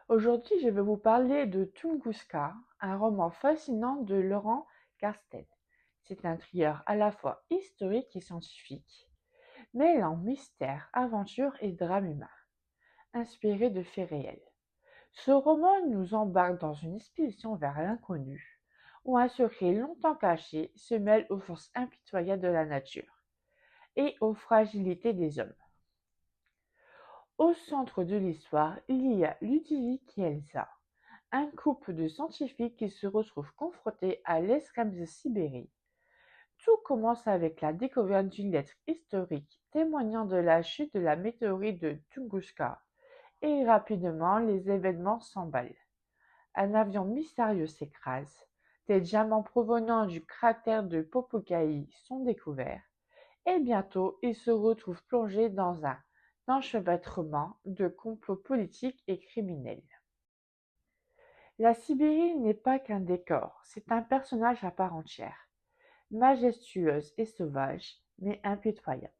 Aujourd'hui, je vais vous parler de Tunguska, un roman fascinant de Laurent Carsten. C'est un thriller à la fois historique et scientifique, mêlant mystère, aventure et drame humain, inspiré de faits réels. Ce roman nous embarque dans une expédition vers l'inconnu, où un secret longtemps caché se mêle aux forces impitoyables de la nature et aux fragilités des hommes. Au centre de l'histoire, il y a Ludovic et Elsa, un couple de scientifiques qui se retrouvent confrontés à l'extrême de Sibérie. Tout commence avec la découverte d'une lettre historique témoignant de la chute de la météorite de Tunguska, et rapidement les événements s'emballent. Un avion mystérieux s'écrase, des diamants provenant du cratère de Popocaï sont découverts, et bientôt ils se retrouvent plongés dans un enchevêtrement de complots politiques et criminels. La Sibérie n'est pas qu'un décor, c'est un personnage à part entière, majestueuse et sauvage, mais impitoyable.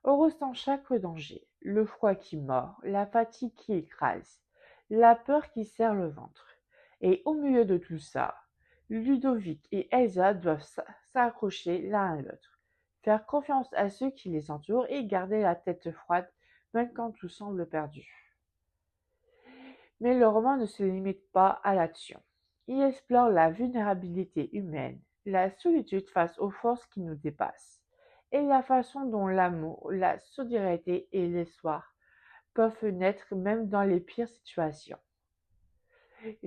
On ressent chaque danger, le froid qui mord, la fatigue qui écrase, la peur qui serre le ventre. Et au milieu de tout ça, Ludovic et Elsa doivent s'accrocher l'un à l'autre, faire confiance à ceux qui les entourent et garder la tête froide même quand tout semble perdu. Mais le roman ne se limite pas à l'action. Il explore la vulnérabilité humaine, la solitude face aux forces qui nous dépassent, et la façon dont l'amour, la solidarité et l'espoir peuvent naître même dans les pires situations.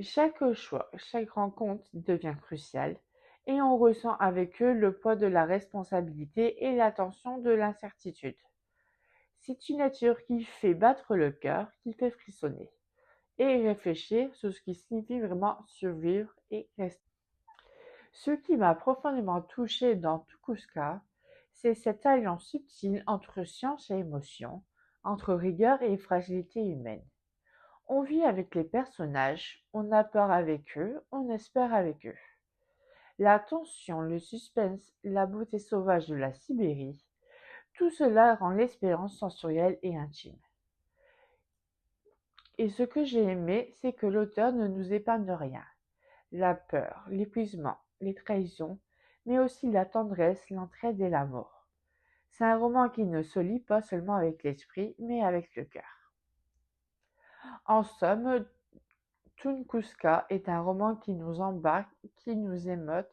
Chaque choix, chaque rencontre devient cruciale, et on ressent avec eux le poids de la responsabilité et la tension de l'incertitude. C'est une nature qui fait battre le cœur, qui fait frissonner et réfléchir sur ce qui signifie vraiment survivre et rester. Ce qui m'a profondément touché dans Tukuska, c'est cette alliance subtile entre science et émotion, entre rigueur et fragilité humaine. On vit avec les personnages, on a peur avec eux, on espère avec eux. La tension, le suspense, la beauté sauvage de la Sibérie, tout cela rend l'expérience sensorielle et intime. Et ce que j'ai aimé, c'est que l'auteur ne nous épargne rien. La peur, l'épuisement, les trahisons, mais aussi la tendresse, l'entraide et l'amour. C'est un roman qui ne se lit pas seulement avec l'esprit, mais avec le cœur. En somme, Tunguska est un roman qui nous embarque, qui nous émeute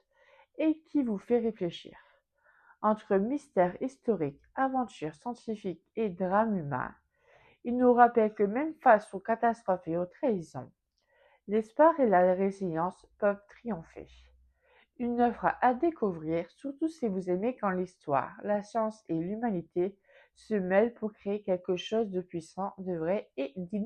et qui vous fait réfléchir. Entre mystère historique, aventure scientifique et drame humain, il nous rappelle que même face aux catastrophes et aux trahisons, l'espoir et la résilience peuvent triompher. Une œuvre à découvrir, surtout si vous aimez quand l'histoire, la science et l'humanité se mêlent pour créer quelque chose de puissant, de vrai et d'inoubliable.